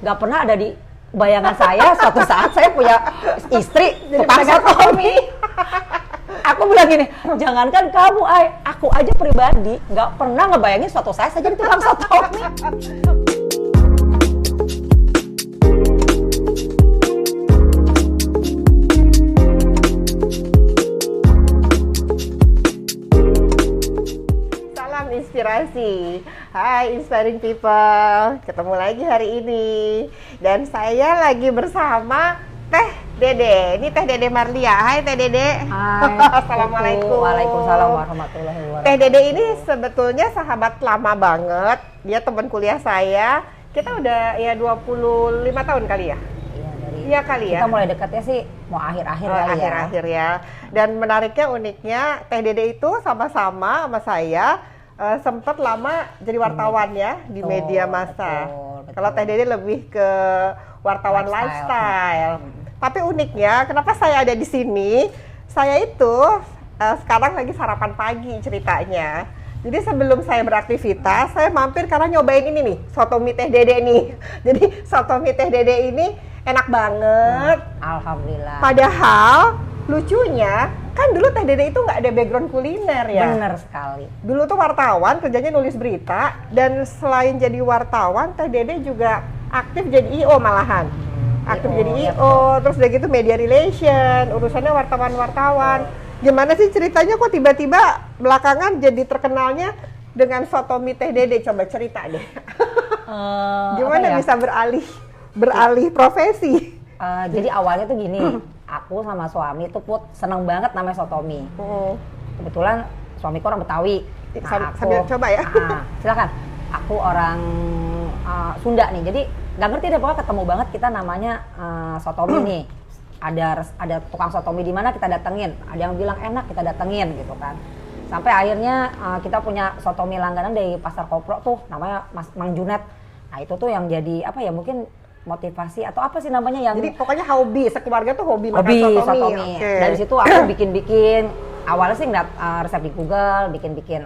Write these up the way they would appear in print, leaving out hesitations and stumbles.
nggak pernah ada di bayangan saya suatu saat saya punya istri tukang sotomi. Aku bilang gini, jangankan kamu, aku aja pribadi nggak pernah ngebayangin suatu saat saya jadi tukang sotomi. Inspirasi. Hai Inspiring People, ketemu lagi hari ini dan saya lagi bersama Teh Dede. Ini Teh Dede Marlia. Hai Teh Dede. Hai. Assalamualaikum. Waalaikumsalam warahmatullahi wabarakatuh. Teh Dede ini sebetulnya sahabat lama banget. Dia teman kuliah saya. Kita udah ya 25 tahun kali ya. Iya kali ya. Kita mulai dekatnya sih mau akhir-akhir kali ya. Akhir-akhir ya. Dan menariknya, uniknya Teh Dede itu sama-sama sama saya sempat lama jadi wartawan ya di media massa. Kalau Teh Dede lebih ke wartawan lifestyle. Tapi uniknya, kenapa saya ada di sini? Saya itu sekarang lagi sarapan pagi ceritanya. Jadi sebelum saya beraktivitas, saya mampir karena nyobain ini nih, soto mie Teh Dede nih. Jadi soto mie Teh Dede ini enak banget. Alhamdulillah. Padahal lucunya, kan dulu Teh Dede itu nggak ada background kuliner ya. Bener sekali. Dulu tuh wartawan, kerjanya nulis berita, dan selain jadi wartawan, Teh Dede juga aktif jadi I.O. malahan. Aktif jadi I.O., terus udah gitu media relation, urusannya wartawan-wartawan. Gimana sih ceritanya kok tiba-tiba belakangan jadi terkenalnya dengan soto mie Teh Dede? Coba cerita deh. Gimana bisa beralih profesi? Jadi awalnya tuh gini, aku sama suami tuh seneng banget namanya soto mie. Kebetulan suamiku orang Betawi. Sambil coba ya. Silakan. Aku orang Sunda nih, jadi nggak ngerti deh, pokoknya ketemu banget kita namanya soto mie nih. Ada tukang soto mie di mana kita datengin. Ada yang bilang enak, kita datengin gitu kan. Sampai akhirnya kita punya soto mie langganan dari Pasar Kopro tuh, namanya Mang Junet. Nah itu tuh yang jadi apa ya, mungkin motivasi atau apa sih namanya yang... Jadi pokoknya hobi, sekeluarga tuh hobi makan soto mie. Okay. Dari situ aku bikin-bikin, awalnya sih ngeliat resep di Google, bikin-bikin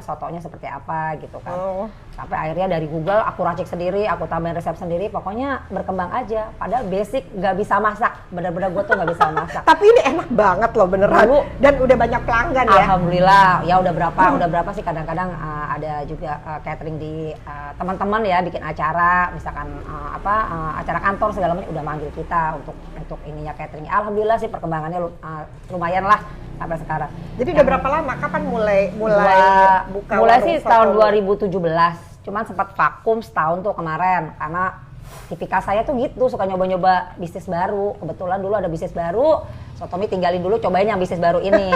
sotonya seperti apa gitu kan. Sampai akhirnya dari Google aku racik sendiri, aku tambahin resep sendiri, pokoknya berkembang aja. Padahal basic nggak bisa masak, bener-bener gue tuh nggak bisa masak. Tapi ini enak banget loh beneran. Dulu, dan udah banyak pelanggan ya. Alhamdulillah, ya udah berapa sih, kadang-kadang ada juga catering di teman-teman ya, bikin acara, misalkan acara kantor segala macam udah manggil kita untuk ininya catering. Alhamdulillah sih perkembangannya lumayan lah sampai sekarang. Jadi udah berapa lama? Kapan mulai buka? Mulai sih tahun 2017. Cuman sempat vakum setahun tuh kemarin karena tipikal saya tuh gitu, suka nyoba-nyoba bisnis baru. Kebetulan dulu ada bisnis baru, soto mie tinggalin dulu, cobain yang bisnis baru ini.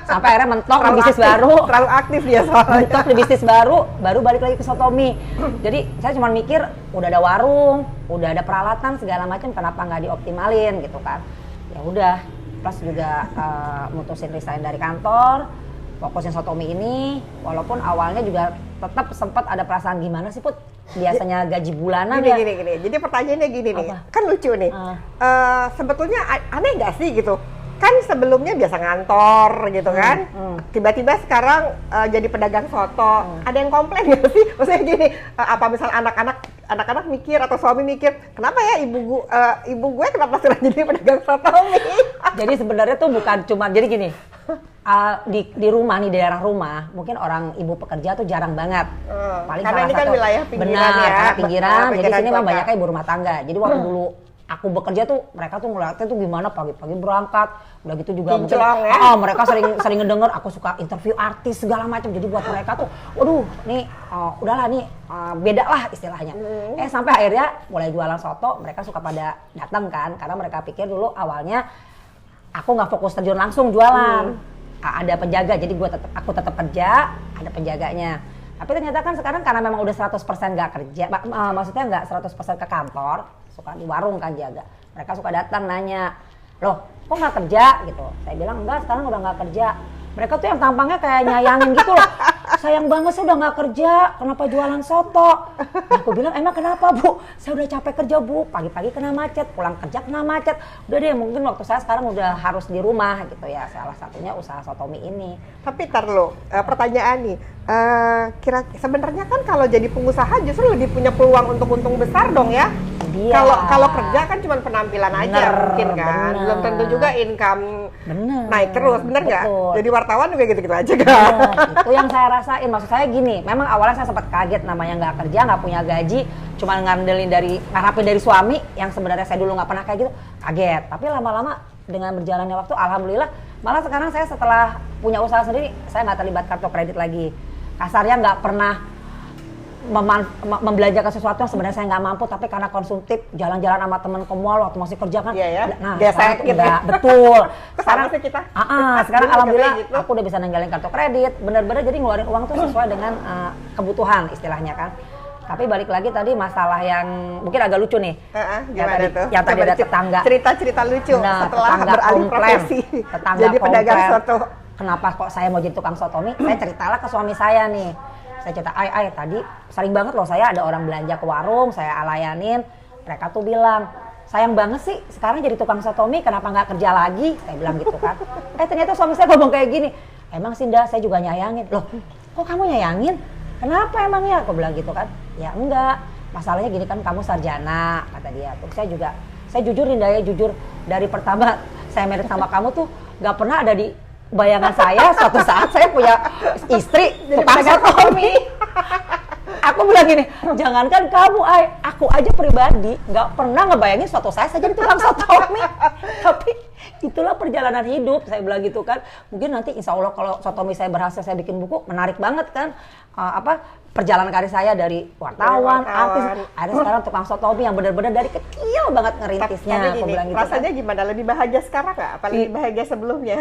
Sampai akhirnya mentok di bisnis baru. Terlalu aktif dia soalnya. Mentok di bisnis baru balik lagi ke soto mie. Jadi saya cuma mikir, udah ada warung, udah ada peralatan segala macam, kenapa nggak dioptimalin gitu kan. Ya udah, plus juga mutusin resign dari kantor, fokusin soto mie ini, walaupun awalnya juga tetap sempat ada perasaan gimana sih Put, biasanya gaji bulanan gini. Jadi pertanyaannya gini nih, kan lucu nih, sebetulnya aneh nggak sih gitu? Kan sebelumnya biasa ngantor gitu kan, tiba-tiba sekarang jadi pedagang soto, ada yang komplain nggak sih? Maksudnya gini, apa misal anak-anak mikir atau suami mikir, kenapa ya ibu gue kenapa sudah jadi pedagang soto mie? Jadi sebenarnya tuh bukan cuma, jadi gini, di rumah nih, daerah rumah, mungkin orang ibu pekerja tuh jarang banget. Paling karena ini kan wilayah pinggiran benar, ya. Karena pinggiran, jadi sini memang kota. banyaknya ibu rumah tangga. Jadi waktu dulu aku bekerja tuh, mereka tuh ngeliatnya tuh gimana pagi-pagi berangkat, udah gitu juga Kinclong, mungkin ya? mereka sering ngedenger aku suka interview artis segala macam. Jadi buat mereka tuh, waduh, nih udahlah nih beda lah istilahnya. Sampai akhirnya mulai jualan soto, mereka suka pada datang kan, karena mereka pikir dulu awalnya aku nggak fokus terjun langsung jualan. Ada penjaga, jadi aku tetap kerja, ada penjaganya. Tapi ternyata kan sekarang karena memang udah 100% nggak kerja, maksudnya nggak 100% ke kantor, suka di warung kan jaga. Mereka suka datang nanya, loh kok nggak kerja gitu. Saya bilang enggak, sekarang udah nggak kerja. Mereka tuh yang tampangnya kayak nyayangin gitu loh. Sayang banget saya udah nggak kerja, kenapa jualan soto? Aku bilang emang kenapa Bu? Saya udah capek kerja Bu, pagi-pagi kena macet, pulang kerja kena macet. Udah deh, mungkin waktu saya sekarang udah harus di rumah gitu ya. Salah satunya usaha soto mie ini. Tapi ntar lo, pertanyaan nih, sebenarnya kan kalau jadi pengusaha justru lebih punya peluang untuk untung besar dong ya? dia. Kalau kerja kan cuma penampilan aja Bener, mungkin kan. bener. Belum tentu juga income Bener. naik terus, bener nggak? Betul. Jadi wartawan juga gitu-gitu aja kan? Bener, itu yang saya rasain. Maksud saya gini, memang awalnya saya sempat kaget, namanya nggak kerja, nggak punya gaji, cuma ngarapin dari suami yang sebenarnya saya dulu nggak pernah kayak gitu, kaget. Tapi lama-lama dengan berjalannya waktu, alhamdulillah, malah sekarang saya setelah punya usaha sendiri, saya nggak terlibat kartu kredit lagi. Kasarnya nggak pernah membelanjakan sesuatu yang sebenarnya saya nggak mampu, tapi karena konsumtif, jalan-jalan sama temen ke mall waktu masih kerja kan. Iya ya. Nah, Biasa sekarang tuh gitu. enggak, betul. Sekarang sih kita. Sekarang Dulu alhamdulillah kayak gitu. aku udah bisa ninggalin kartu kredit, bener-bener jadi ngeluarin uang tuh sesuai dengan kebutuhan istilahnya kan. Tapi balik lagi tadi masalah yang mungkin agak lucu nih. Gimana tuh? Yang tadi ada tetangga. Cerita-cerita lucu Nah, setelah tetangga beralih komplain. profesi. Tetangga Jadi pedagang komplain. soto. Kenapa kok saya mau jadi tukang soto mie? Saya ceritalah ke suami saya nih. Saya cerita, ay tadi sering banget loh saya ada orang belanja ke warung, saya layanin. Mereka tuh bilang, sayang banget sih sekarang jadi tukang soto mie, kenapa nggak kerja lagi? Saya bilang gitu kan. Ternyata suami saya ngomong kayak gini, emang sih Nda, saya juga nyayangin. Loh, kok kamu nyayangin? Kenapa emangnya? Aku bilang gitu kan. Ya enggak, masalahnya gini kan, kamu sarjana, kata dia. Terus saya jujur Indah ya, jujur dari pertama saya married sama kamu tuh nggak pernah ada di bayangan saya suatu saat saya punya istri tukang soto mie. Aku bilang gini, jangankan kamu, aku aja pribadi nggak pernah ngebayangin suatu saat saya jadi tukang soto mie. Tapi itulah perjalanan hidup, saya bilang gitu kan. Mungkin nanti insya Allah kalau soto mie saya berhasil, saya bikin buku, menarik banget kan. Perjalanan karir saya dari wartawan, artis, ada sekarang tukang soto mie yang benar-benar dari kecil banget ngerintisnya. Tapi aku gini, bilang gitu rasanya kan. gimana? Lebih bahagia sekarang nggak? Apa lebih bahagia sebelumnya?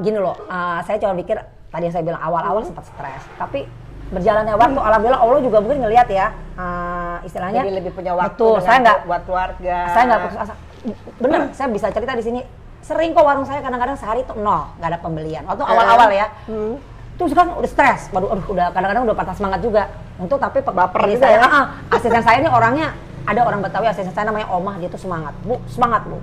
Gini loh, saya cuma pikir tadi yang saya bilang awal-awal sempat stres, tapi berjalannya waktu, alhamdulillah Allah juga mungkin ngelihat ya, istilahnya. Jadi lebih punya waktu. Betul, saya nggak buat keluarga. Saya nggak putus asa. Bener, saya bisa cerita di sini. Sering kok warung saya kadang-kadang sehari tuh nol, nggak ada pembelian. Waktu awal-awal ya. Terus kan udah stres, aduh udah kadang-kadang udah patah semangat juga. Untuk tapi baper ini juga saya, ya. asisten saya ini orangnya, ada orang Betawi asisten saya namanya Omah, dia tuh semangat bu, semangat bu.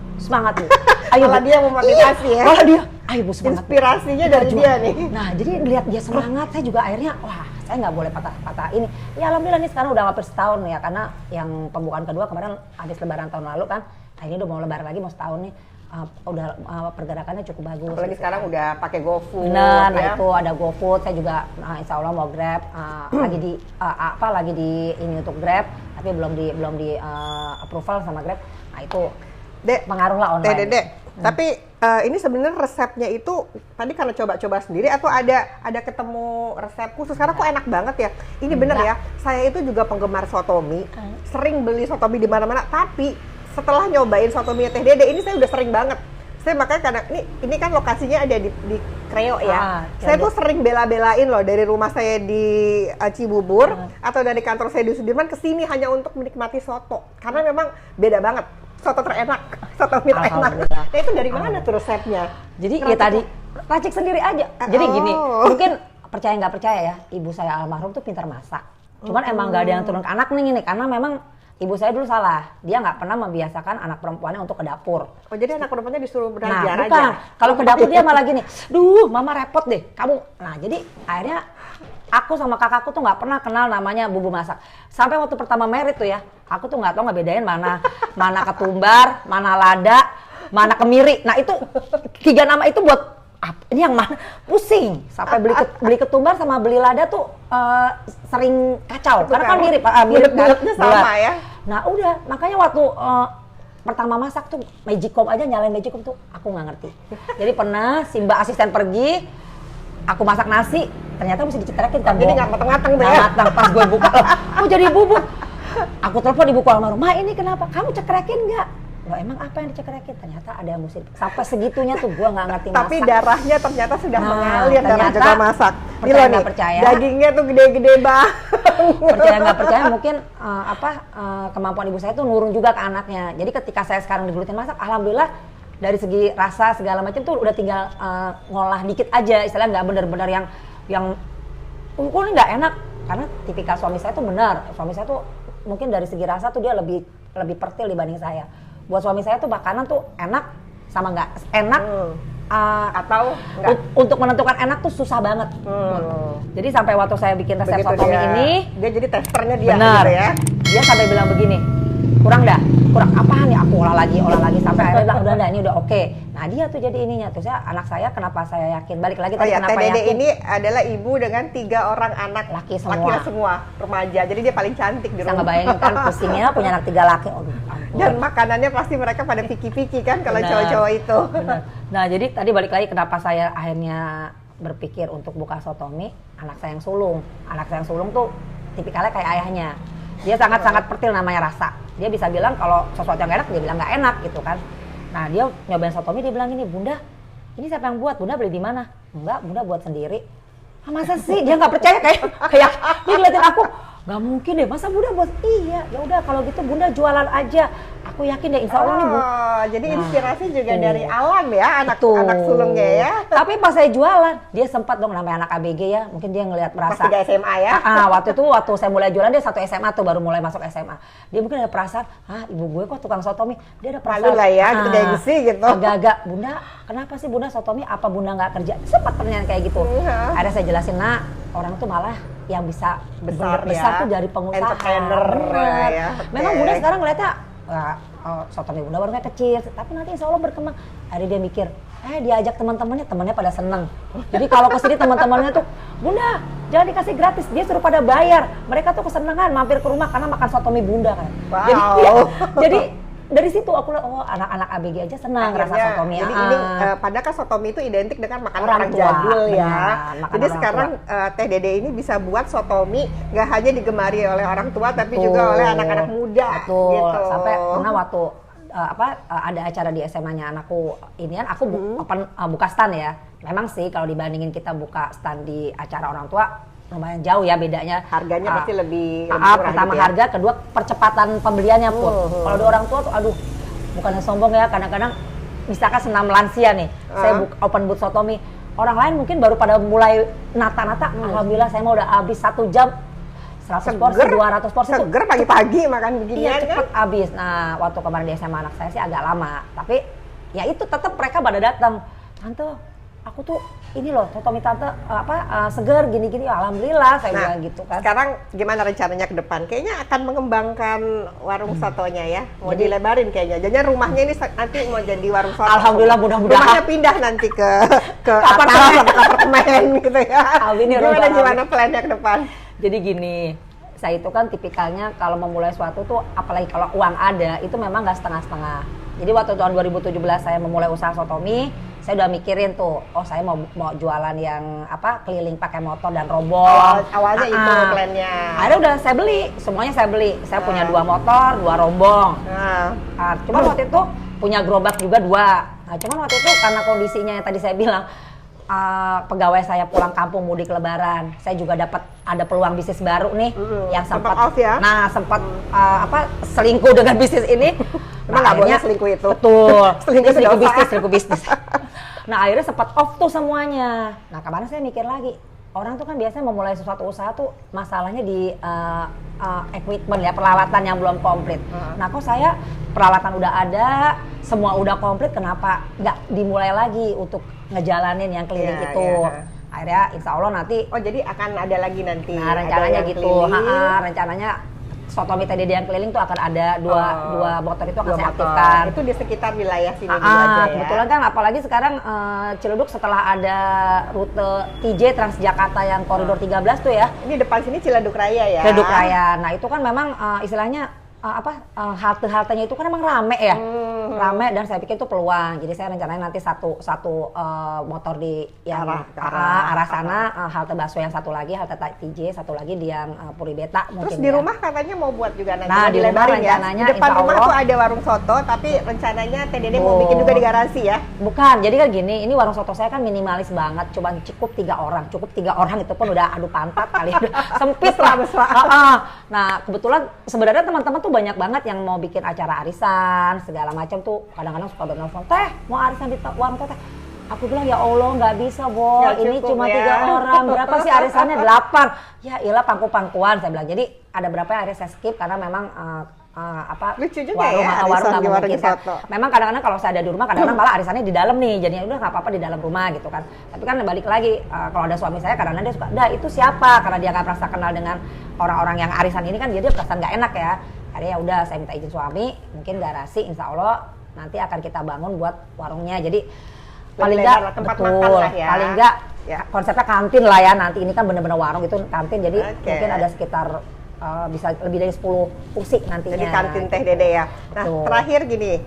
Ayo Malah dia memotivasi ya. Malah dia, ayo bu semangat. Inspirasinya dari dia nih. Nah jadi lihat dia semangat, saya juga akhirnya, wah saya nggak boleh patah ini. Ya alhamdulillah nih sekarang udah hampir setahun ya, karena yang pembukaan kedua kemarin habis lebaran tahun lalu kan, nah ini udah mau lebaran lagi, mau setahun nih. Pergerakannya cukup bagus. Apalagi sekarang udah pakai GoFood. Benar, ya. nah itu ada GoFood. Saya juga insya Allah mau Grab. Lagi di ini untuk Grab, tapi belum di approval sama Grab. Nah itu Dek, pengaruh lah online. Dek. Tapi ini sebenarnya resepnya itu tadi karena coba-coba sendiri atau ada ketemu resep khusus? Karena kok enak banget ya. Ini bener ya. Saya itu juga penggemar soto mie. Sering beli soto mie di mana-mana, tapi setelah nyobain soto mie Teh Dede ini saya udah sering banget. Saya makanya kadang ini kan lokasinya ada di Kreo ya. Saya tuh sering bela-belain loh dari rumah saya di Cibubur atau dari kantor saya di Sudirman ke sini hanya untuk menikmati soto. Karena memang beda banget. Soto terenak, soto mie terenak. Nah itu dari mana tuh resepnya? Jadi ya tadi racik sendiri aja. Jadi gini, mungkin percaya nggak percaya ya, ibu saya almarhum tuh pintar masak. Cuman emang nggak ada yang turun ke anak nih ini, karena memang ibu saya dulu salah, dia nggak pernah membiasakan anak perempuannya untuk ke dapur. Oh jadi anak perempuannya disuruh belajar Nah aja? bukan, kalau ke dapur dia malah gini, duh mama repot deh, kamu. Nah jadi akhirnya aku sama kakakku tuh nggak pernah kenal namanya bumbu masak. Sampai waktu pertama married tuh ya, aku tuh nggak tahu ngebedain mana ketumbar, mana lada, mana kemiri. Nah itu 3 nama itu buat ini yang mana pusing. Sampai beli ketumbar sama beli lada tuh sering kacau. Karena kan mirip kan. Sama ya. Nah udah, makanya waktu pertama masak tuh Magicom aja, nyalain Magicom tuh aku nggak ngerti. Jadi pernah si mbak asisten pergi, aku masak nasi, ternyata mesti dicetrekin kan. Jadi nggak mateng-mateng tuh ya. Mateng, pas gue buka, kok jadi bubuk. Aku telepon ibuku almarhum, Ma ini kenapa? Kamu cekrekin nggak? Loh emang apa yang dicekrekin? Ternyata ada yang mesti. Sampai segitunya tuh gue nggak ngerti masak. Tapi darahnya ternyata sudah mengalir darah juga masak. Percaya nggak percaya? Dagingnya tuh gede-gede banget. Percaya nggak percaya mungkin kemampuan ibu saya tuh nurun juga ke anaknya. Jadi ketika saya sekarang digelutin masak, alhamdulillah dari segi rasa segala macam tuh udah tinggal ngolah dikit aja. Istilahnya nggak benar-benar yang ini nggak enak. Karena tipikal suami saya tuh benar. Suami saya tuh mungkin dari segi rasa tuh dia lebih pertil dibanding saya. Buat suami saya tuh makanan tuh enak sama nggak enak atau enggak. Untuk menentukan enak tuh susah banget. Jadi sampai waktu saya bikin resep soto mie ini, dia jadi testernya dia benar gitu ya. Dia sampai bilang begini, kurang apaan nih, aku olah lagi sampai akhirnya bilang udah ini udah oke. Nah dia tuh jadi ininya, terus ya anak saya kenapa saya yakin, balik lagi tadi kenapa Teh Dede yakin. ini adalah ibu dengan 3 orang anak Laki semua. remaja, jadi dia paling cantik di Bisa rumah. ngebayangin kan pusingnya punya anak 3 laki. Aduh, ampun. Dan makanannya pasti mereka pada piki-piki kan kalau Benar. cowok-cowok itu. Benar. Nah jadi tadi balik lagi kenapa saya akhirnya berpikir untuk buka Sotomi. Anak saya yang sulung tuh tipikalnya kayak ayahnya, dia sangat pertil namanya rasa. Dia bisa bilang kalau sesuatu yang enak dia bilang nggak enak gitu kan. Nah dia nyobain Sotomi, dia bilang gini, Bunda ini siapa yang buat, Bunda beli di mana? Enggak, Bunda buat sendiri. Ah, masa sih? Dia nggak percaya kayak dia ngeliatin aku, nggak mungkin deh, masa Bunda buat? Iya, ya udah kalau gitu Bunda jualan aja. Aku yakin deh insya Allah nih Bu. Jadi inspirasi juga dari alam ya, anak sulungnya ya. Tapi pas saya jualan, dia sempat dong, namanya anak ABG ya, mungkin dia ngelihat merasa. Pas 3 SMA ya. Waktu saya mulai jualan dia 1 SMA tuh, baru mulai masuk SMA. Dia mungkin ada perasaan, ibu gue kok tukang Sotomi. Dia ada perasaan. Malu lah ya, gitu gengsi gitu. Agak-agak, Bunda, kenapa sih Bunda Sotomi? Apa Bunda nggak kerja? Sempat pertanyaan kayak gitu. Akhirnya saya jelasin, Nak, orang tuh malah yang bisa besar tuh dari pengusaha. Entrepreneur ya. Memang Bunda sekarang ngeliatnya Sotomi Bunda barunya kecil, tapi nanti insya Allah berkembang. Akhirnya dia mikir, diajak temannya pada seneng. Jadi kalau kesini teman-temannya tuh, Bunda jangan dikasih gratis, dia suruh pada bayar. Mereka tuh kesenangan mampir ke rumah karena makan Sotomi Bunda kan. Wow. Jadi dari situ aku lihat, anak-anak ABG aja senang rasa Sotomi. Jadi ini padahal kan Sotomi itu identik dengan makanan orang tua, jadul ya. Jadi orang sekarang Teh Dede ini bisa buat Sotomi nggak hanya digemari oleh orang tua tapi juga oleh anak-anak muda. Betul. Gitu. Sampai pernah waktu ada acara di SMA-nya anakku inian, aku buka stand ya. Memang sih kalau dibandingin kita buka stand di acara orang tua lumayan jauh ya bedanya. Harganya pasti lebih murah pertama gitu ya. harga, kedua percepatan pembeliannya pun. Kalau di orang tua tuh aduh, bukannya sombong ya, kadang-kadang misalkan senam lansia nih, saya open booth Sotomi, orang lain mungkin baru pada mulai nata-nata, alhamdulillah saya mau udah habis 1 jam 100 porsi, 200 porsi tuh. Seger pagi-pagi makan beginian iya, cepet kan. habis. Nah, waktu kemarin di SMA anak saya sih agak lama, tapi ya itu tetap mereka pada datang. Tante, aku tuh ini loh, Sotomi Tante seger gini-gini, alhamdulillah saya bilang gitu kan. Sekarang gimana rencananya ke depan? Kayaknya akan mengembangkan warung sotonya ya, mau Jadi, dilebarin kayaknya. Jadi rumahnya ini nanti mau jadi warung soto. Alhamdulillah, mudah-mudahan. Rumahnya pindah nanti ke apartemen gitu ya. Amin ya Rabbal Alamin. Gimana plannya ke depan? Jadi gini, saya itu kan tipikalnya kalau memulai suatu tuh, apalagi kalau uang ada, itu memang nggak setengah-setengah. Jadi waktu tahun 2017 saya memulai usaha Sotomi, saya udah mikirin tuh, saya mau jualan yang keliling pakai motor dan rombong. Awalnya itu plannya. Akhirnya udah saya beli, semuanya saya beli. Saya punya 2 motor, 2 rombong. Cuma waktu itu punya gerobak juga 2. Nah, cuman waktu itu karena kondisinya yang tadi saya bilang, pegawai saya pulang kampung mudik lebaran, saya juga ada peluang bisnis baru nih yang sempat off ya? sempat selingkuh dengan bisnis ini. Emang nggak boleh selingkuh itu? Betul. selingkuh bisnis. Nah akhirnya sempat off tuh semuanya. Nah kemarin saya mikir lagi, orang tuh kan biasanya memulai sesuatu usaha tuh masalahnya di equipment ya, peralatan yang belum komplit. Nah kok saya peralatan udah ada, semua udah komplit, kenapa nggak dimulai lagi untuk ngejalanin yang keliling itu? Akhirnya insya Allah nanti. Oh jadi akan ada lagi nanti. Nah rencananya gitu. Rencananya Sotomi Teh Dede yang keliling tuh akan ada dua motor itu akan saya aktifkan. Itu di sekitar wilayah sini dulu aja ya. Kebetulan kan apalagi sekarang Ciledug setelah ada rute TJ Transjakarta yang koridor 13 tuh ya. Ini depan sini Ciledug Raya ya. Ciledug Raya. Nah itu kan memang istilahnya halte-haltenya itu kan emang rame ya. Rame, dan saya pikir itu peluang. Jadi saya rencananya nanti satu motor di yang arah sana, halte Baswe yang satu lagi, halte TJ, satu lagi di yang Puri Beta mungkin. Terus di rumah katanya mau buat juga nanti. Nah, di rumah rencananya di depan rumah tuh ada warung soto, tapi rencananya Teh Dede mau bikin juga di garasi ya. Bukan, jadi kan gini, ini warung soto saya kan minimalis banget, cuma cukup 3 orang. Cukup 3 orang itu pun udah adu pantat kali, udah sempit lah. Nah, kebetulan sebenarnya teman-teman tuh banyak banget yang mau bikin acara arisan segala macam tuh, kadang-kadang suka nelfon, Teh mau arisan di warung Teh. Aku bilang ya Allah nggak bisa ini cuma 3 orang, berapa sih arisannya? 8. Ya iyalah pangku-pangkuan saya bilang. Jadi ada berapa yang akhirnya saya skip karena memang lucu juga warung ya, nggak mungkin kan. Memang kadang-kadang kalau saya ada di rumah, kadang-kadang malah arisannya di dalam nih, jadinya udah nggak apa-apa di dalam rumah gitu kan. Tapi kan balik lagi, kalau ada suami saya kadang-kadang dia suka, itu siapa? Karena dia nggak pernah kenal dengan orang-orang yang arisan ini kan, dia perasaan nggak enak ya. akhirnya ya udah saya minta izin suami, mungkin garasi insya Allah nanti akan kita bangun buat warungnya. Jadi paling nggak tempat betul, makan lah ya. paling nggak Ya. konsepnya kantin lah ya, nanti ini kan bener-bener warung itu kantin, jadi Oke. mungkin ada sekitar bisa lebih dari 10 kursi nantinya. Jadi kantin Teh Dede ya. Nah, Betul. terakhir gini,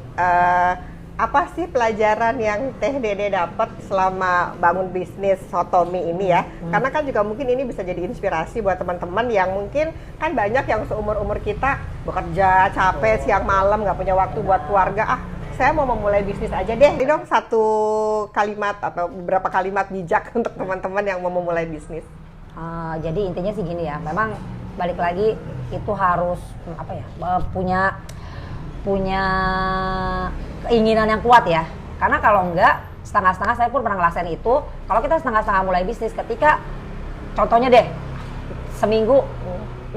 apa sih pelajaran yang Teh Dede dapat selama bangun bisnis soto mie ini ya? Karena kan juga mungkin ini bisa jadi inspirasi buat teman-teman yang mungkin kan banyak yang seumur-umur kita bekerja capek siang malam nggak punya waktu buat keluarga. Saya mau memulai bisnis aja deh. Jadi dong satu kalimat atau beberapa kalimat bijak untuk teman-teman yang mau memulai bisnis. Jadi intinya sih gini ya, memang balik lagi itu harus apa ya, punya keinginan yang kuat ya. Karena kalau enggak setengah-setengah, saya pun pernah ngerasain itu. Kalau kita setengah-setengah mulai bisnis, ketika contohnya deh seminggu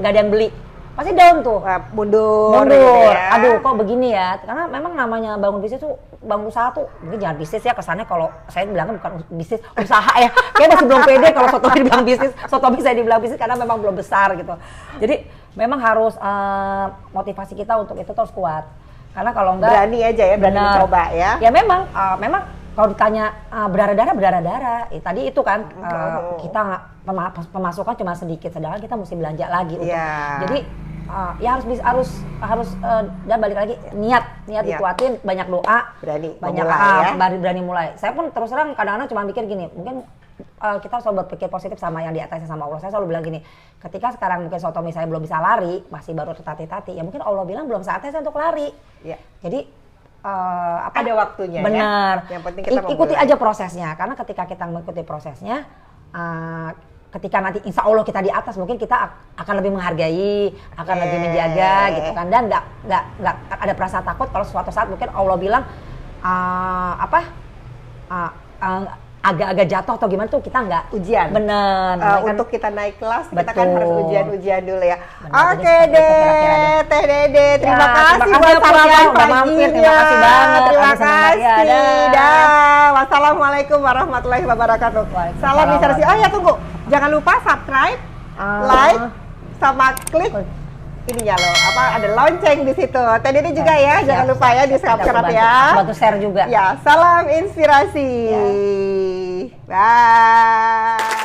nggak ada yang beli, pasti down tuh, Mundur. mundur. Gitu ya. Aduh kok begini ya? Karena memang namanya bangun bisnis tuh, bangun usaha tuh, mungkin jangan bisnis ya kesannya, kalau saya bilangnya bukan bisnis, usaha ya. Kayak masih belum pede kalau soto dibilang bisnis, soto bisa dibilang bisnis karena memang belum besar gitu. Jadi memang harus motivasi kita untuk itu terus kuat. Karena kalau enggak Berani aja ya, berani mencoba ya. Ya memang kalau ditanya berdarah-darah, tadi itu kan kita pemasukan cuma sedikit, sedangkan kita mesti belanja lagi untuk. Jadi ya harus dan balik lagi niat dikuatin, banyak doa, berani mulai. Saya pun terus terang kadang-kadang cuma mikir gini, mungkin kita selalu berpikir positif sama yang di atasnya, sama Allah. Saya selalu bilang gini, ketika sekarang mungkin soto mie saya belum bisa lari, masih baru tertati-tati, ya mungkin Allah bilang belum saatnya saya untuk lari. Ya. Jadi ada waktunya. Benar. Ya? Yang penting kita ikuti aja prosesnya, karena ketika kita mengikuti prosesnya, ketika nanti insya Allah kita di atas, mungkin kita akan lebih menghargai, akan lebih menjaga gitu kan, dan nggak ada perasaan takut kalau suatu saat mungkin Allah bilang agak-agak jatuh atau gimana tuh, kita nggak ujian. Bener. Untuk kita naik kelas, betul, kita kan harus ujian-ujian dulu ya. Bener, Oke deh, Teh Dede, terima kasih buat sarapan paginya. Terima kasih banget. Terima kasih. Dah. Wassalamualaikum warahmatullahi wabarakatuh. Salam inspirasi. Oh ya, tunggu. Jangan lupa subscribe, like, sama klik ininya loh, ada lonceng di situ. Teh Dede juga ya, jangan lupa ya di subscribe ya. Bantu share juga. Ya, salam inspirasi. Bye.